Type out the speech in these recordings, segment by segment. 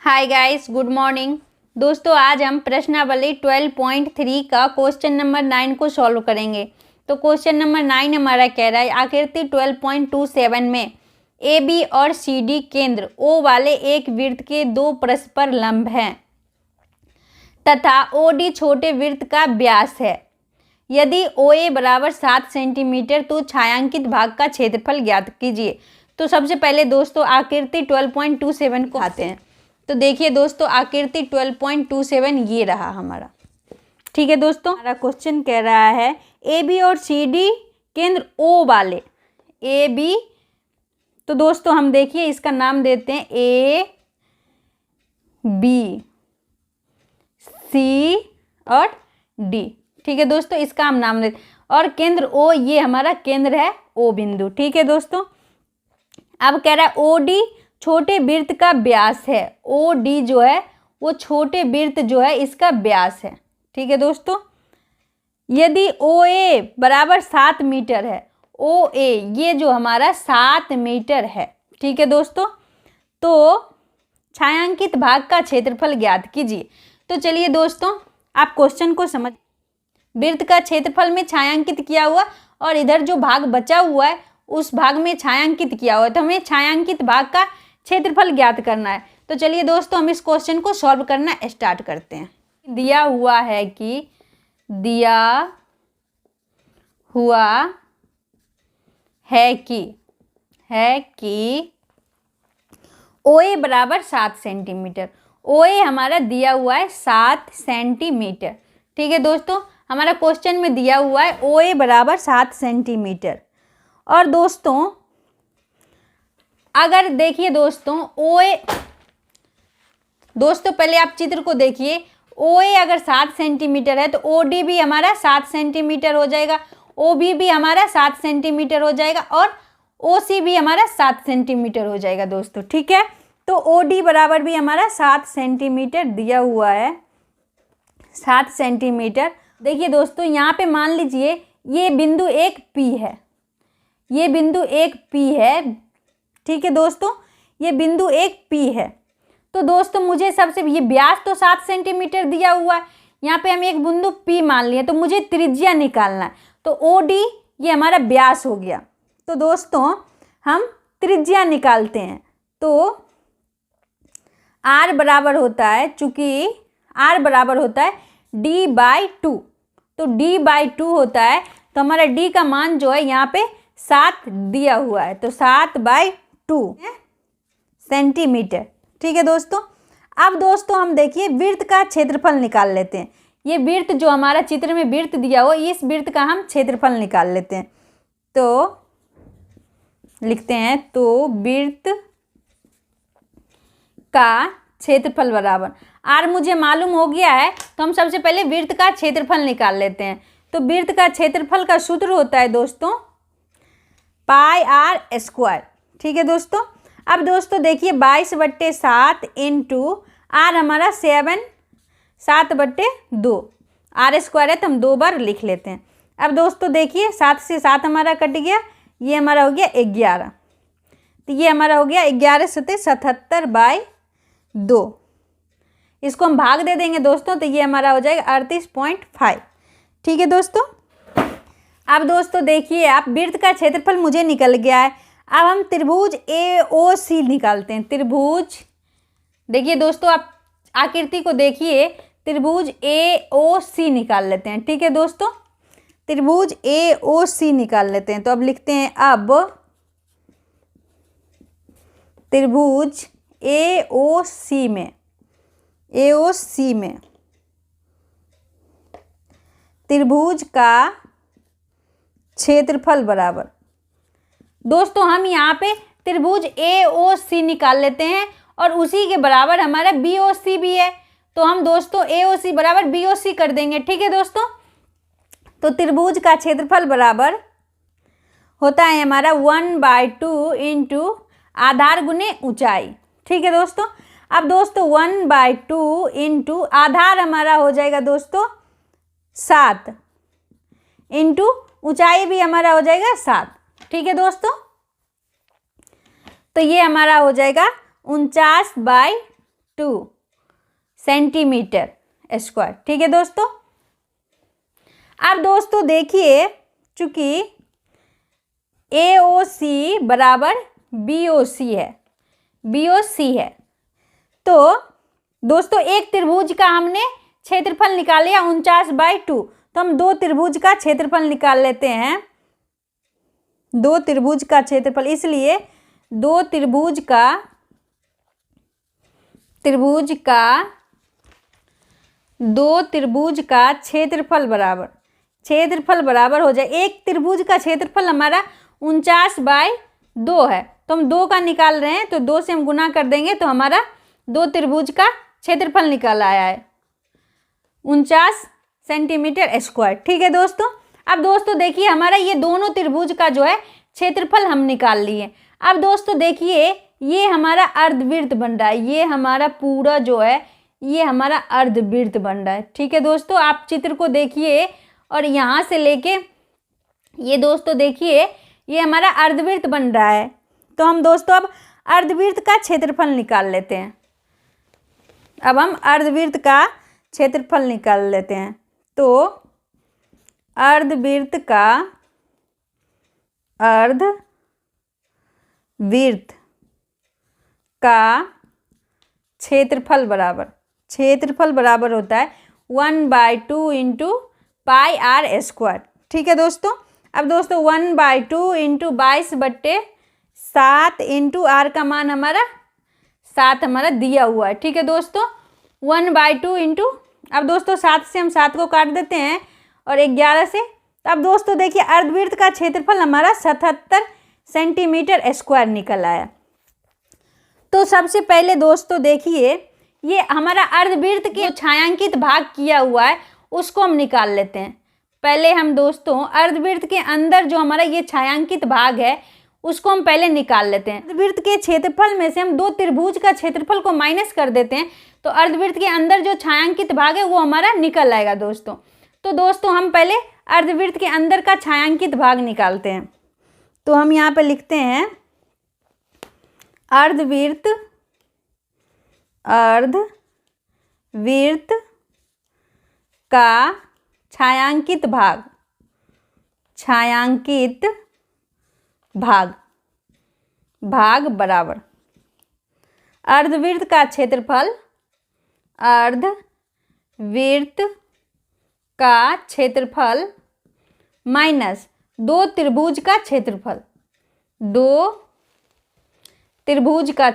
Hi guys, good morning. दोस्तों, आज हम प्रश्नावली 12.3 का क्वेश्चन नंबर 9 को सॉल्व करेंगे। तो क्वेश्चन नंबर 9 हमारा कह रहा है, आकृति 12.27 में ए बी और सी डी केंद्र ओ वाले एक वृत्त के दो परस्पर लंब हैं तथा ओ डी छोटे वृत्त का व्यास है। यदि ओ ए बराबर 7 सेंटीमीटर तो छायांकित भाग का क्षेत्रफल ज्ञात कीजिए। तो सबसे पहले दोस्तों आकृति 12.27 को आते हैं। तो देखिए दोस्तों, आकृति 12.27 ये रहा हमारा। ठीक है दोस्तों, हमारा क्वेश्चन कह रहा है ए बी और सी डी केंद्र ओ वाले ए बी। तो दोस्तों हम देखिए इसका नाम देते हैं ए बी सी और डी। ठीक है दोस्तों, इसका हम नाम देते और केंद्र ओ, ये हमारा केंद्र है ओ बिंदु। ठीक है दोस्तों, अब कह रहा है ओ डी छोटे वृत्त का व्यास है। ओ डी जो है वो छोटे वृत्त जो है इसका व्यास है। ठीक है दोस्तों, यदि ओ ए बराबर 7 मीटर है, ओ ए ये जो हमारा 7 मीटर है। ठीक है दोस्तों, तो छायांकित भाग का क्षेत्रफल ज्ञात कीजिए। तो चलिए दोस्तों, आप क्वेश्चन को समझ, वृत्त का क्षेत्रफल में छायांकित किया हुआ और इधर जो भाग बचा हुआ है उस भाग में छायांकित किया हुआ है, तो हमें छायांकित भाग का क्षेत्रफल ज्ञात करना है। तो चलिए दोस्तों हम इस क्वेश्चन को सॉल्व करना स्टार्ट करते हैं। दिया हुआ है कि ओ ए बराबर 7 सेंटीमीटर। ओ ए हमारा दिया हुआ है 7 सेंटीमीटर। ठीक है दोस्तों, हमारा क्वेश्चन में दिया हुआ है ओ ए बराबर 7 सेंटीमीटर। और दोस्तों अगर देखिए दोस्तों ओ ए, दोस्तों पहले आप चित्र को देखिए, ओ ए अगर 7 सेंटीमीटर है तो ओ डी भी हमारा 7 सेंटीमीटर हो जाएगा, ओ बी भी हमारा 7 सेंटीमीटर हो जाएगा और ओ सी भी हमारा 7 सेंटीमीटर हो जाएगा दोस्तों। ठीक है, तो ओ डी बराबर भी हमारा 7 सेंटीमीटर दिया हुआ है, 7 सेंटीमीटर। देखिए दोस्तों यहाँ पे मान लीजिए ये बिंदु एक पी है, ये बिंदु एक पी है। ठीक है दोस्तों, ये बिंदु एक पी है। तो दोस्तों मुझे सबसे, ये व्यास तो 7 सेंटीमीटर दिया हुआ है, यहाँ पे हम एक बिंदु पी मान लिए, तो मुझे त्रिज्या निकालना है। तो ओ डी ये हमारा व्यास हो गया। तो दोस्तों हम त्रिज्या निकालते हैं। तो आर बराबर होता है, चूंकि आर बराबर होता है d/2, तो d/2 होता है। तो हमारा d का मान जो है यहाँ पे 7 दिया हुआ है, तो 7/2 सेंटीमीटर। ठीक है दोस्तों, अब दोस्तों हम देखिए वृत्त का क्षेत्रफल निकाल लेते हैं। ये वृत्त जो हमारा चित्र में वृत्त दिया हुआ, इस वृत्त का हम क्षेत्रफल निकाल लेते हैं। तो लिखते हैं, तो वृत्त का क्षेत्रफल बराबर, आर मुझे मालूम हो गया है, तो हम सबसे पहले वृत्त का क्षेत्रफल निकाल लेते हैं। तो वृत्त का क्षेत्रफल का सूत्र होता है दोस्तों पाई आर स्क्वायर। ठीक है दोस्तों, अब दोस्तों देखिए 22/7 इंटू आर हमारा 7/2, आर स्क्वायर है तो हम 2 बार लिख लेते हैं। अब दोस्तों देखिए 7 से 7 हमारा कट गया, ये हमारा हो गया 11, तो ये हमारा हो गया 11 सते 77/2। इसको हम भाग दे देंगे दोस्तों, तो ये हमारा हो जाएगा 38.5। ठीक है दोस्तों, अब दोस्तों देखिए आप वृत्त का क्षेत्रफल मुझे निकल गया है। अब हम त्रिभुज ए ओ सी निकालते हैं। त्रिभुज, देखिए दोस्तों आप आकृति को देखिए, त्रिभुज ए ओ सी निकाल लेते हैं। ठीक है दोस्तों, त्रिभुज ए ओ सी निकाल लेते हैं। तो अब लिखते हैं, अब त्रिभुज ए ओ सी में त्रिभुज का क्षेत्रफल बराबर, दोस्तों हम यहाँ पे त्रिभुज ए ओ सी निकाल लेते हैं और उसी के बराबर हमारा बी ओ सी भी है, तो हम दोस्तों ए ओ सी बराबर बी ओ सी कर देंगे। ठीक है दोस्तों, तो त्रिभुज का क्षेत्रफल बराबर होता है हमारा 1/2 इंटू आधार गुने ऊंचाई। ठीक है दोस्तों, अब दोस्तों 1/2 इंटू आधार हमारा हो जाएगा दोस्तों 7 इंटू ऊंचाई भी हमारा हो जाएगा 7। ठीक है दोस्तों, तो ये हमारा हो जाएगा 49/2 सेंटीमीटर स्क्वायर। ठीक है दोस्तों। अब दोस्तों देखिए, चूंकि AOC बराबर BOC है, तो दोस्तों एक त्रिभुज का हमने क्षेत्रफल निकाल लिया 49/2। तो हम दो त्रिभुज का क्षेत्रफल निकाल लेते हैं, दो त्रिभुज का क्षेत्रफल। इसलिए दो त्रिभुज का क्षेत्रफल बराबर हो जाए। एक त्रिभुज का क्षेत्रफल हमारा 49/2 है, तो हम 2 का निकाल रहे हैं, तो 2 से हम गुना कर देंगे तो हमारा दो त्रिभुज का क्षेत्रफल निकल आया है 49 सेंटीमीटर स्क्वायर। ठीक है दोस्तों। अब दोस्तों देखिए, हमारा ये दोनों त्रिभुज का जो है क्षेत्रफल हम निकाल लिए। अब दोस्तों देखिए, ये हमारा अर्धवृत्त बन रहा है, ये हमारा पूरा जो है ये हमारा अर्धवृत्त बन रहा है। ठीक है दोस्तों, आप चित्र को देखिए और यहाँ से लेके ये दोस्तों देखिए, ये हमारा अर्धवृत्त बन रहा है। तो हम दोस्तों अब अर्धवृत्त का क्षेत्रफल निकाल लेते हैं। अब हम अर्धवृत्त का क्षेत्रफल निकाल लेते हैं। तो अर्धवृत्त का क्षेत्रफल बराबर होता है 1/2 इंटू पाई आर स्क्वायर। ठीक है दोस्तों। अब दोस्तों 1/2 इंटू 22/7 इंटू आर का मान हमारा 7 हमारा दिया हुआ है। ठीक है दोस्तों। 1/2 इंटू, अब दोस्तों 7 से हम 7 को काट देते हैं और 11 से। तो अब दोस्तों देखिए, अर्धवृत्त का क्षेत्रफल हमारा 77 सेंटीमीटर स्क्वायर निकल आया। तो सबसे पहले दोस्तों देखिए, ये हमारा अर्धवृत्त के जो छायांकित भाग किया हुआ है उसको हम निकाल लेते हैं। पहले हम दोस्तों अर्धवृत्त के अंदर जो हमारा ये छायांकित भाग है उसको हम पहले निकाल लेते हैं। अर्धवृत्त के क्षेत्रफल में से हम दो त्रिभुज का क्षेत्रफल को माइनस कर देते हैं, तो अर्धवृत्त के अंदर जो छायांकित भाग है वो हमारा निकल आएगा दोस्तों। तो दोस्तों हम पहले अर्धवृत्त के अंदर का छायांकित भाग निकालते हैं। तो हम यहाँ पे लिखते हैं अर्धवृत्त का छायांकित भाग बराबर अर्धवृत्त का क्षेत्रफल माइनस दो त्रिभुज का क्षेत्रफल, त्रिभुज का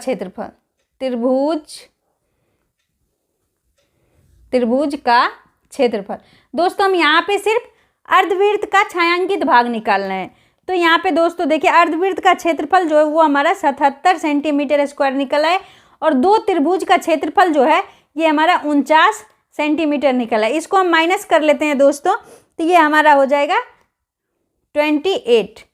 क्षेत्रफल। दोस्तों हम यहाँ पे सिर्फ अर्धवृत्त का छायांकित भाग निकालना है। तो यहाँ पे दोस्तों देखिए, अर्धवृत्त का क्षेत्रफल जो है वो हमारा 77 सेंटीमीटर स्क्वायर निकला है, और दो त्रिभुज का क्षेत्रफल जो है ये हमारा 49 सेंटीमीटर निकला है। इसको हम माइनस कर लेते हैं दोस्तों, तो ये हमारा हो जाएगा 28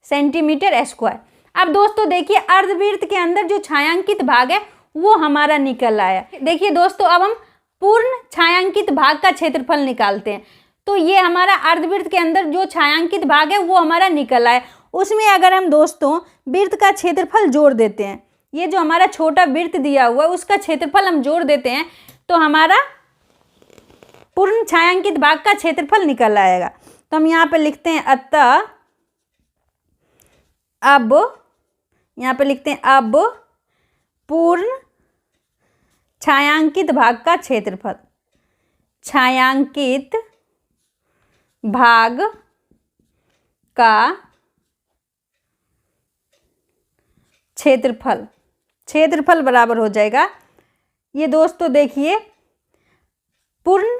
सेंटीमीटर स्क्वायर। अब दोस्तों देखिए, अर्धवृत्त के अंदर जो छायांकित भाग है वो हमारा निकल आया। देखिए दोस्तों, अब हम पूर्ण छायांकित भाग का क्षेत्रफल निकालते हैं। तो ये हमारा अर्धवृत्त के अंदर जो छायांकित भाग है वो हमारा निकल आया। उसमें अगर हम दोस्तों वृत्त का क्षेत्रफल जोड़ देते हैं, ये जो हमारा छोटा वृत्त दिया हुआ है उसका क्षेत्रफल हम जोड़ देते हैं, तो हमारा पूर्ण छायांकित भाग का क्षेत्रफल निकल आएगा। तो हम यहाँ पे लिखते हैं अतः अब पूर्ण छायांकित भाग का क्षेत्रफल, क्षेत्रफल बराबर हो जाएगा। ये दोस्तों देखिए, पूर्ण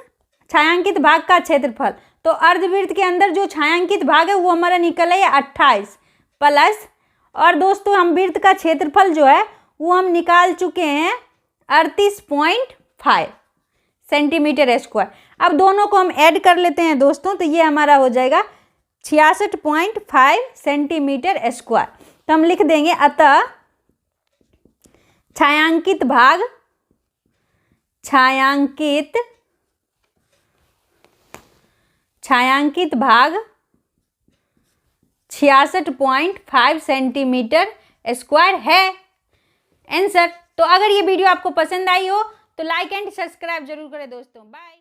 छायांकित भाग का क्षेत्रफल, तो अर्धवृत्त के अंदर जो छायांकित भाग है वो हमारा निकल है 28 प्लस, और दोस्तों हम वृत्त का क्षेत्रफल जो है वो हम निकाल चुके हैं 38.5 सेंटीमीटर स्क्वायर। अब दोनों को हम ऐड कर लेते हैं दोस्तों, तो ये हमारा हो जाएगा 66.5 सेंटीमीटर स्क्वायर। तो हम लिख देंगे अतः छायांकित भाग 66.5 सेंटीमीटर स्क्वायर है। आंसर तो अगर ये वीडियो आपको पसंद आई हो तो लाइक एंड सब्सक्राइब जरूर करें दोस्तों। बाय।